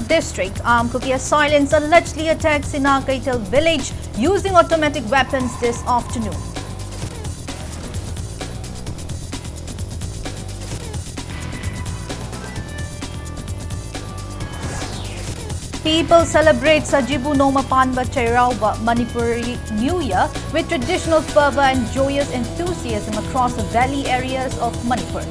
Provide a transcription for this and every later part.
district, armed Kuki assailants allegedly attacked Sinakaital village using automatic weapons this afternoon. People celebrate Sajibu Cheiraoba Manipuri New Year with traditional fervour and joyous enthusiasm across the valley areas of Manipur.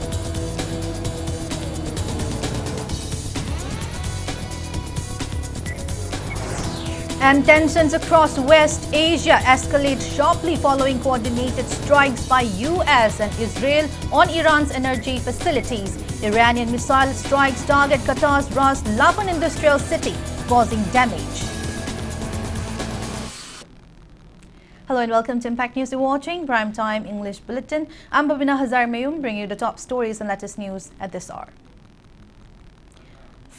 And tensions across West Asia escalate sharply following coordinated strikes by US and Israel on Iran's energy facilities. Iranian missile strikes target Qatar's Ras Laban industrial city, causing damage. Hello and welcome to Impact News. You're watching Primetime English Bulletin. I'm BABINA HAJARIMAYUM, bringing you the top stories and latest news at this hour.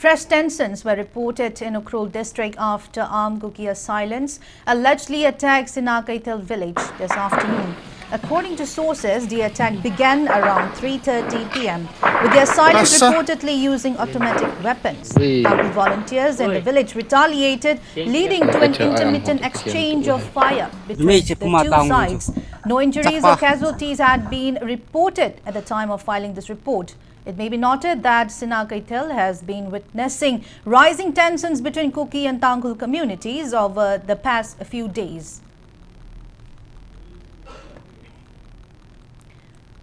Fresh tensions were reported in Ukhrul district after armed Kuki assailants allegedly attacked Sinakaital village this afternoon. According to sources, the attack began around 3:30 p.m. with the assailants reportedly using automatic weapons. Local volunteers in the village retaliated, leading to an intermittent exchange of fire between the two sides. No injuries or casualties had been reported at the time of filing this report. It may be noted that Sinakaital has been witnessing rising tensions between Kuki and Tangkhul communities over the past few days.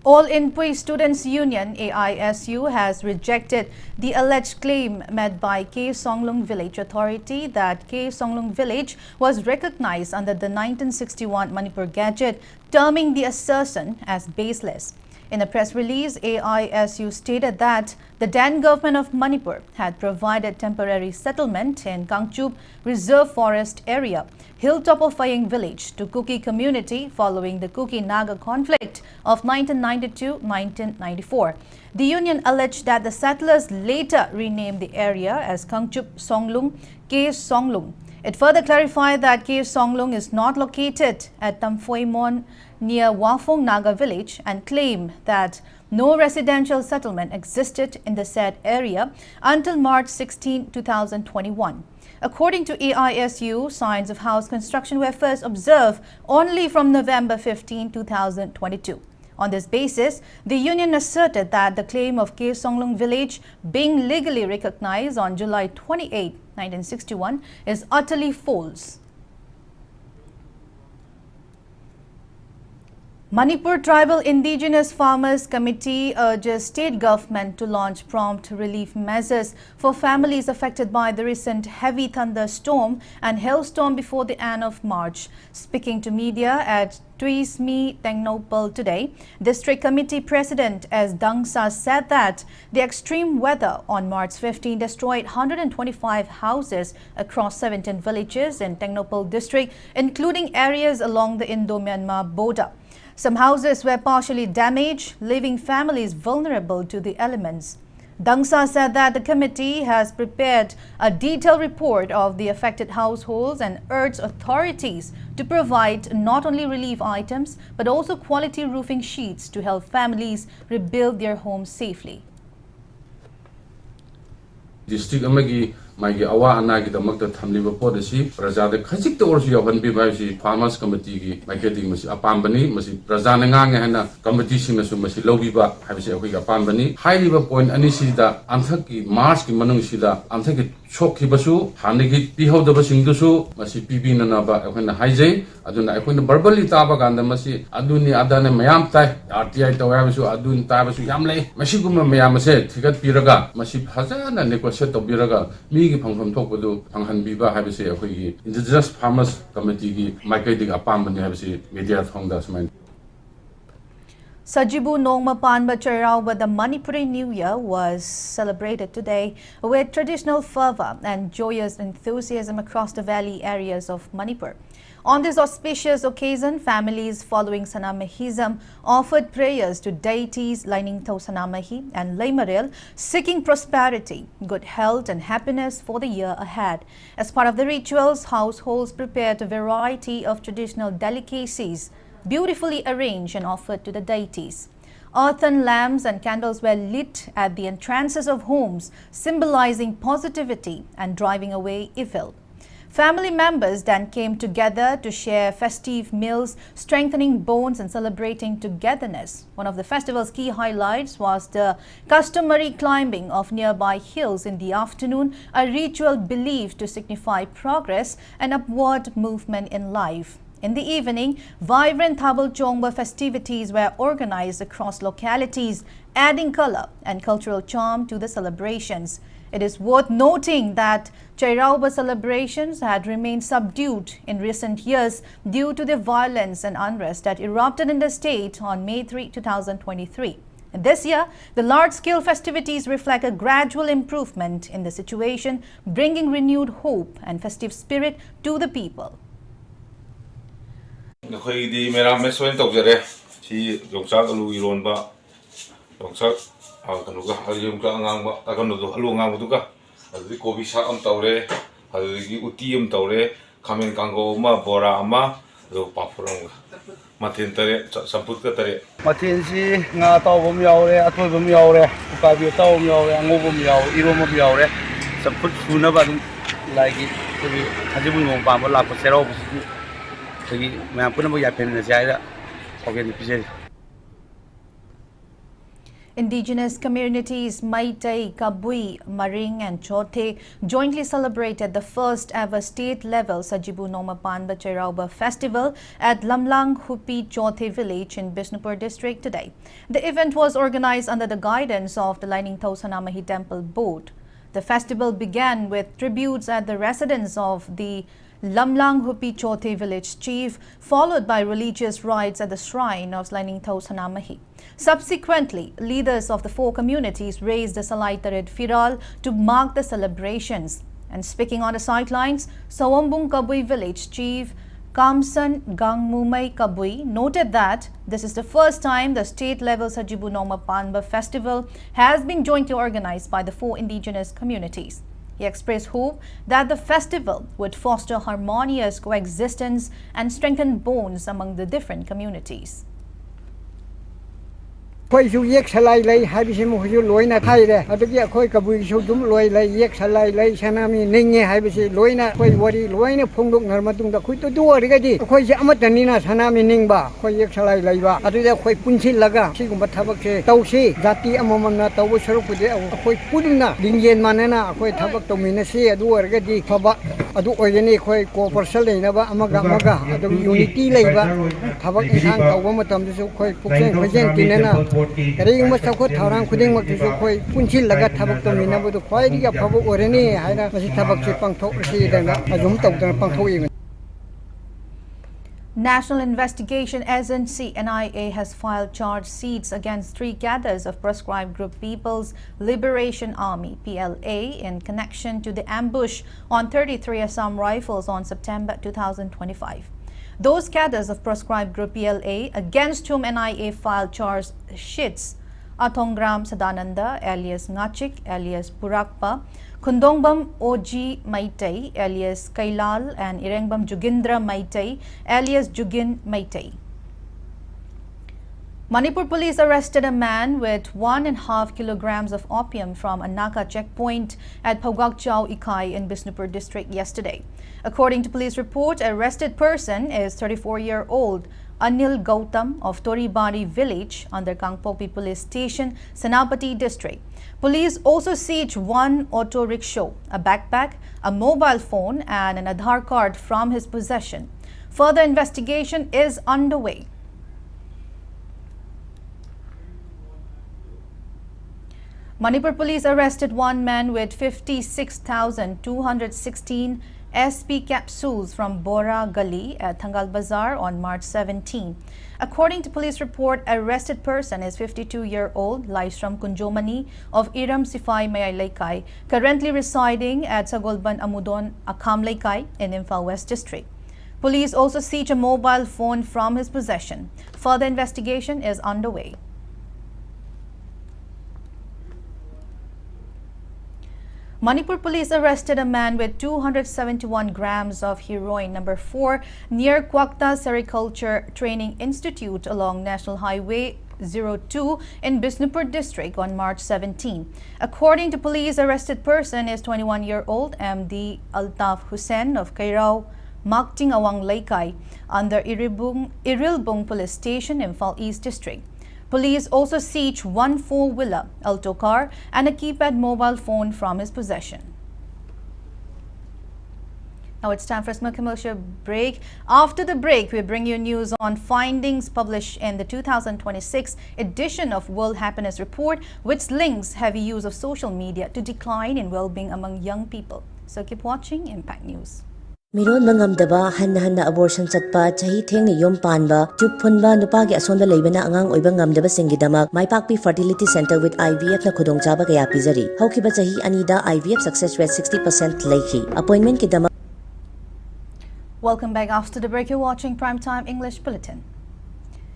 All Inpui Students Union AISU has rejected the alleged claim made by K Songlung Village Authority that K Songlung Village was recognized under the 1961 Manipur Gazette, terming the assertion as baseless. In a press release, AISU stated that the then government of Manipur had provided temporary settlement in Kangchup Reserve Forest area, hilltop of Phaying village, to Kuki community following the Kuki-Naga conflict of 1992-1994. The union alleged that the settlers later renamed the area as Kangchup Songlung, K Songlung. It further clarified that K Songlung is not located at Tamfoimon near Wafong Naga village and claimed that no residential settlement existed in the said area until March 16, 2021. According to AISU, signs of house construction were first observed only from November 15, 2022. On this basis, the union asserted that the claim of K Songlung village being legally recognized on July 28, 1961 is utterly false. Manipur Tribal Indigenous Farmers Committee urges state government to launch prompt relief measures for families affected by the recent heavy thunderstorm and hailstorm before the end of March. Speaking to media at Tuismi, Tengnopal today, District Committee President S. Dangsa said that the extreme weather on March 15 destroyed 125 houses across 17 villages in Tengnopal district, including areas along the Indo-Myanmar border. Some houses were partially damaged, leaving families vulnerable to the elements. Dangsa said that the committee has prepared a detailed report of the affected households and urged authorities to provide not only relief items but also quality roofing sheets to help families rebuild their homes safely. District amagi magi awa ana gi damak thamliba policy praja de khajik to orsi yawan bi bai si farmers committee gi marketing masi apambani masi praja na ngang hana committee sing na su masi lobi ba habisi akoi ga apambani high level point ani si da amthak ki march ki manung si da amthak ki chok ki basu hane gi piho da basing du su masi pibi na ba akoi na haijai aduna akoi na verbally ta ba ganda masi aduni adana mayam tai RTI to ya basu adun ta basu yam lai masi gum mayam se thigat piraga masi phajana negotiate to biraga mi From Tokudu, Panghan Biba, Habisi, Indigenous Farmers Committee, Marketing Apam, Habisi, Media Hondas. Sajibu Cheiraoba, the Manipuri New Year was celebrated today with traditional fervour and joyous enthusiasm across the valley areas of Manipur. On this auspicious occasion, families following Sanamahism offered prayers to deities Lainingtho Sanamahi and Leimaril, seeking prosperity, good health and happiness for the year ahead. As part of the rituals, households prepared a variety of traditional delicacies, beautifully arranged and offered to the deities. Earthen lamps and candles were lit at the entrances of homes, symbolizing positivity and driving away evil. Family members then came together to share festive meals, strengthening bonds and celebrating togetherness. One of the festival's key highlights was the customary climbing of nearby hills in the afternoon, a ritual believed to signify progress and upward movement in life. In the evening, vibrant Thabal Chongba festivities were organized across localities, adding color and cultural charm to the celebrations. It is worth noting that Cheiraoba celebrations had remained subdued in recent years due to the violence and unrest that erupted in the state on May 3, 2023. And this year, the large-scale festivities reflect a gradual improvement in the situation, bringing renewed hope and festive spirit to the people. Kanuga ayum ka ngang kanudo alu ngang butuka adi kobi sak am taure adi uti am taure kamen kango ma bora ama do papurang matin tare samput ka tare matin si nga taw bom yaure atoi bom yaure ka bi taw bom yaure ngo bom yaure iro bom yaure samput suna ba lagi kobi hajibu ngom pa la ko sero kobi ma puna bo ya pen na jaida kobi ni pije. Indigenous communities Maitai, Kabui, Maring and Chothe jointly celebrated the first ever state-level Sajibu Cheiraoba festival at Lamlang Hupi Chothe village in Bishnupur district today. The event was organized under the guidance of the Lining Sanamahi Temple Board. The festival began with tributes at the residence of the Lamlang Hupi Chothe village chief, followed by religious rites at the shrine of Lining Sanamahi. Subsequently, leaders of the four communities raised the Salai Tarid Firal to mark the celebrations. And speaking on the sidelines, Sawambung Kabui village chief Kamsan Gangmumai Kabui noted that this is the first time the state-level Sajibu Panba festival has been jointly organized by the four indigenous communities. He expressed hope that the festival would foster harmonious coexistence and strengthen bonds among the different communities. Khoi ju yek salai lai haibisi mu ju loina thaire adagi khoi kabui ju dum loi lai yek salai lai sanami ninge haibisi loina khoi wari loina phongdok narmatung da khoi to duari gadi khoi je amatani na sanami ningba khoi yek salai lai ba aduda khoi punsil laga sigumba thabak se tausi jati amamam na tawu saruk pude khoi pudna lingyen manana khoi thabak tomina se adu argadi phaba adu oyeni khoi cooperation leina ba amaga adu unity leiba thabak insang tawba matam su khoi puksen khojen tinena Kering mas takut orang kuding mak tu koi punchil laga thabak to mina bodo koi dia phabu oreni haira masi thabak si pangthok si danga azum tok dang pangthok ing. National Investigation Agency NIA has filed charge sheets against 3 cadres of proscribed group People's Liberation Army PLA in connection to the ambush on 33 Assam Rifles on September 2025. Those cadres of proscribed group PLA against whom NIA filed charge sheets are Thongram Sadananda alias Ngachik alias Purakpa, Kundongbam Oji Maitai alias Kailal and Irengbam Jugindra Maitai alias Jugin Maitai. Manipur police arrested a man with 1.5 kilograms of opium from a Naka checkpoint at Phogakchau Ikai in Bishnupur district yesterday. According to police report, the arrested person is 34-year-old Anil Gautam of Toribari village under Kangpopi police station, Senapati district. Police also seized 1 auto rickshaw, a backpack, a mobile phone and an Aadhaar card from his possession. Further investigation is underway. Manipur police arrested one man with 56,216 SP capsules from Bora Gali at Thangal Bazar on March 17. According to police report, arrested person is 52-year-old Laisram Kunjomani of Iram Sifai Mayay Laikai, currently residing at Sagolban Amudon Akham Laikai in Imphal West District. Police also seized a mobile phone from his possession. Further investigation is underway. Manipur police arrested a man with 271 grams of heroin number 4 near Kwakta Sericulture Training Institute along National Highway 02 in Bisnupur district on March 17. According to police, arrested person is 21-year-old MD Altaf Hussain of Kairao, Makting Awang Laikai under Irilbung Police Station in Imphal East District. Police also seized one four-wheeler Alto car and a keypad mobile phone from his possession. Now it's time for a small commercial break. After the break, we bring you news on findings published in the 2026 edition of World Happiness Report, which links heavy use of social media to decline in well-being among young people. So keep watching Impact News. Miron mangamdaba hanna abortion chatpa chahi thengni yom panba chup phunba nupagi asonda leibana angang oiba ngamdaba singgidamak maipakpi fertility center with IVF na khudongchaba kaya pizari haukiba chahi anida IVF success rate 60% leikhi appointment kidama. Welcome back. After the break, you're watching Primetime English Bulletin.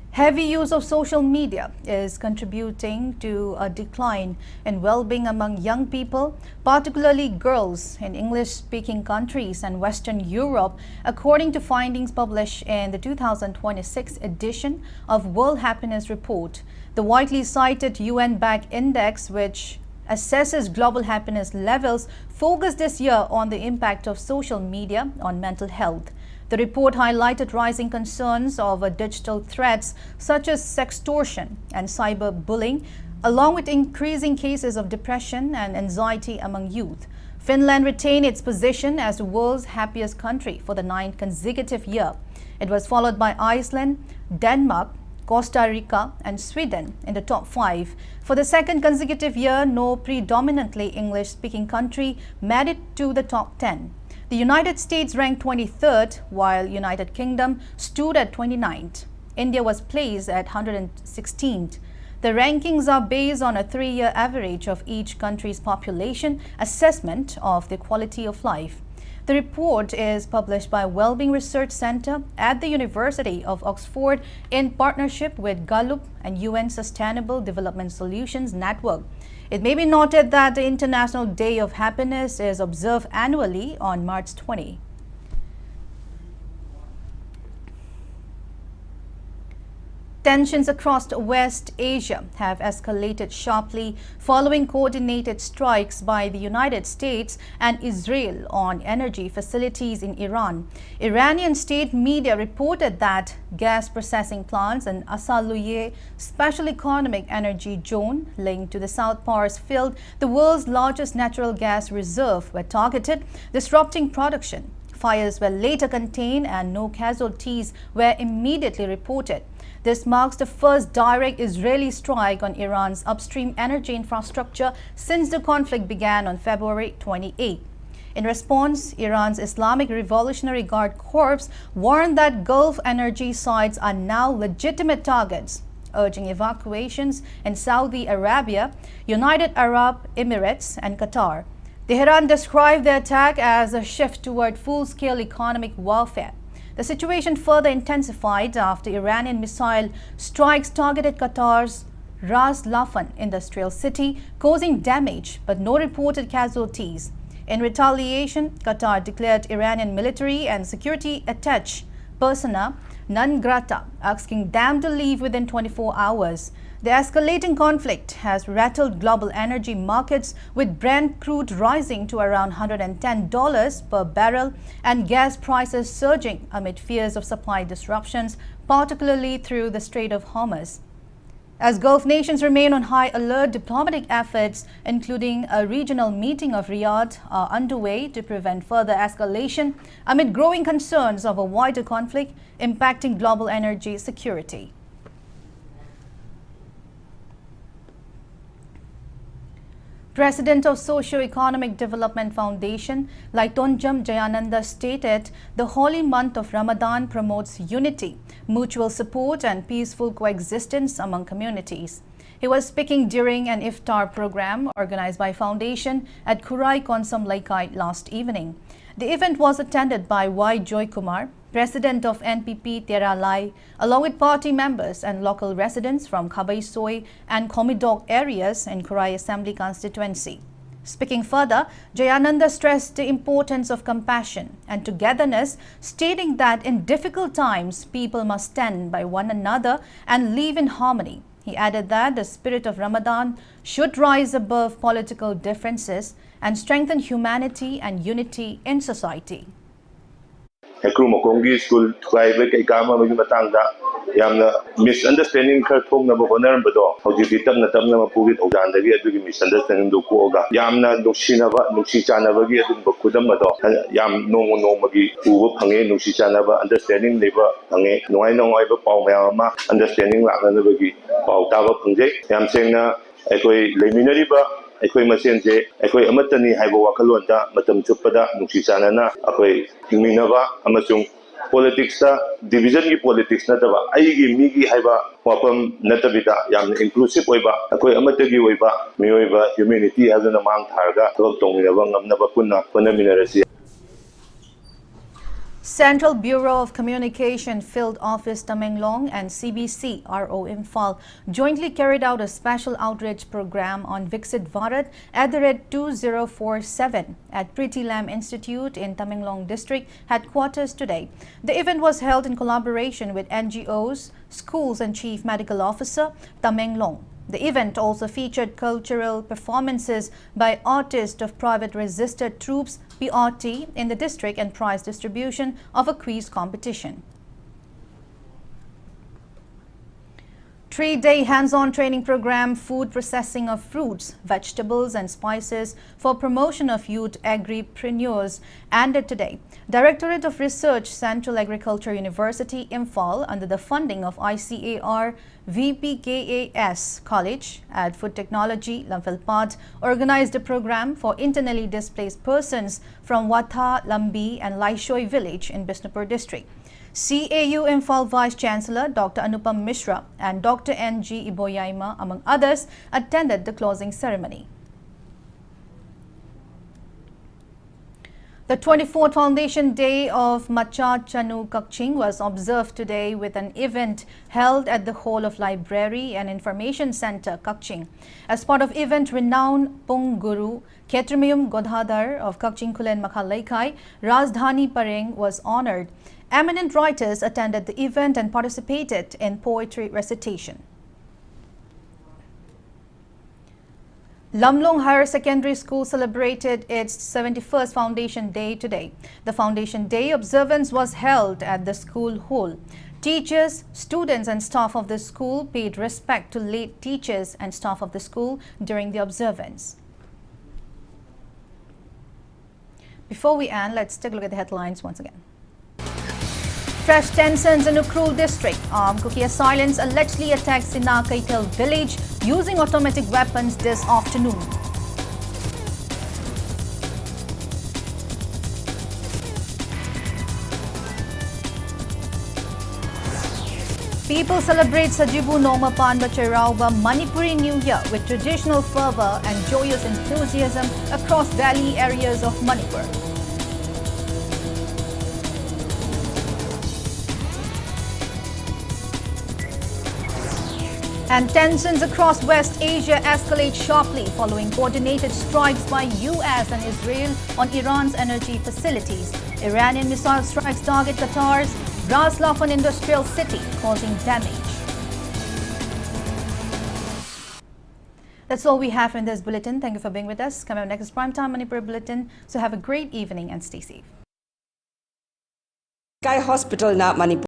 Heavy use of social media is contributing to a decline in well-being among young people, particularly girls in English-speaking countries and Western Europe, according to findings published in the 2026 edition of World Happiness Report. The widely cited UN-backed index, which assesses global happiness levels, focused this year on the impact of social media on mental health. The report highlighted rising concerns over digital threats such as sextortion and cyberbullying, along with increasing cases of depression and anxiety among youth. Finland retained its position as the world's happiest country for the 9th consecutive year. It was followed by Iceland, Denmark, Costa Rica and Sweden in the top 5. For the second consecutive year, no predominantly English-speaking country made it to the top 10. The United States ranked 23rd, while United Kingdom stood at 29th. India was placed at 116th. The rankings are based on a 3-year average of each country's population assessment of the quality of life. The report is published by Wellbeing Research Center at the University of Oxford in partnership with Gallup and UN Sustainable Development Solutions Network. It may be noted that the International Day of Happiness is observed annually on March 20. Tensions across West Asia have escalated sharply following coordinated strikes by the United States and Israel on energy facilities in Iran. Iranian state media reported that gas processing plants in Asaluye Special Economic Energy Zone linked to the South Pars field, the world's largest natural gas reserve, were targeted, disrupting production. Fires were later contained and no casualties were immediately reported. This marks the first direct Israeli strike on Iran's upstream energy infrastructure since the conflict began on February 28. In response, Iran's Islamic Revolutionary Guard Corps warned that Gulf energy sites are now legitimate targets, urging evacuations in Saudi Arabia, United Arab Emirates and Qatar. Tehran described the attack as a shift toward full-scale economic warfare. The situation further intensified after Iranian missile strikes targeted Qatar's Ras Laffan industrial city, causing damage but no reported casualties. In retaliation, Qatar declared Iranian military and security attaché persona non grata, asking them to leave within 24 hours. The escalating conflict has rattled global energy markets, with Brent crude rising to around $110 per barrel and gas prices surging amid fears of supply disruptions, particularly through the Strait of Hormuz. As Gulf nations remain on high alert, diplomatic efforts, including a regional meeting of Riyadh, are underway to prevent further escalation amid growing concerns of a wider conflict impacting global energy security. President of Socio-Economic Development Foundation, Laitonjam Jayananda, stated the holy month of Ramadan promotes unity, mutual support and peaceful coexistence among communities. He was speaking during an iftar program organized by Foundation at Kurai Konsam Laikai last evening. The event was attended by Y. Joy Kumar, President of NPP Teralai, along with party members and local residents from Khabai Soy and Komidok areas in Kurai Assembly constituency. Speaking further, Jayananda stressed the importance of compassion and togetherness, stating that in difficult times, people must stand by one another and live in harmony. He added that the spirit of Ramadan should rise above political differences and strengthen humanity and unity in society. Ukhrul Mokongi school private kay kama magi matangda yamna misunderstanding khar thong na bonar bado hojiki tamna mapugit ogan dagi adugi misunderstanding do ko ga yamna nuksina ba nukshi chana ba gi adum bakudam bado yam nong magi uba phange nukshi chana ba understanding leba phange nongai ba paw ma understanding la na ba gi paw ta ba phangje yam sengna ekoi leminari ba ekoi masenje ekoi amatani haibo wakalon da matam chupada nukshi chana na akoi minaba amasung politics ta division ki politics na taba aigi migi haiba wapam natabita yam inclusive oiba akoi amatagi oiba mioiba humanity hazana mang tharga thok tongminaba ngamnaba kunna panaminarasi. Central Bureau of Communication Field Office Tamenglong and CBC RO Imphal jointly carried out a special outreach program on Viksit Bharat at the Red 2047 at Pretty Lamb Institute in Tamenglong District headquarters today. The event was held in collaboration with NGOs, schools and Chief Medical Officer Tamenglong. The event also featured cultural performances by artists of private registered troops PRT in the district and prize distribution of a quiz competition. 3-day hands-on training program, Food Processing of Fruits, Vegetables and Spices for Promotion of Youth Agripreneurs ended today. Directorate of Research, Central Agriculture University, Imphal, under the funding of ICAR VPKAS College at Food Technology, Lamphilpat, organized a program for internally displaced persons from Watha, Lambi and Laishoi village in Bisnupur district. CAU Imphal Vice Chancellor Dr. Anupam Mishra and Dr. N.G. Iboyaima, among others, attended the closing ceremony. The 24th Foundation Day of Macha Chanu Kakching was observed today with an event held at the Hall of Library and Information Center, Kakching. As part of event, renowned Pung Guru HAJARIMAYUM Godhadar of Kakching Kulen Makhalaikai, Rajdhani Pareng was honored. Eminent writers attended the event and participated in poetry recitation. Lamlong Higher Secondary School celebrated its 71st Foundation Day today. The Foundation Day observance was held at the school hall. Teachers, students and staff of the school paid respect to late teachers and staff of the school during the observance. Before we end, let's take a look at the headlines once again. Fresh tensions in Ukhrul district. Armed cookie assailants allegedly attacked Sinakaitel village using automatic weapons this afternoon. People celebrate Sajibu Cheiraoba Manipuri New Year with traditional fervor and joyous enthusiasm across valley areas of Manipur. And tensions across West Asia escalate sharply following coordinated strikes by US and Israel on Iran's energy facilities. Iranian missile strikes target Qatar's Ras Laffan industrial city, causing damage. That's all we have in this bulletin. Thank you for being with us. Coming up next is Primetime Manipur Bulletin. So have a great evening and stay safe. Sky Hospital na Manipur.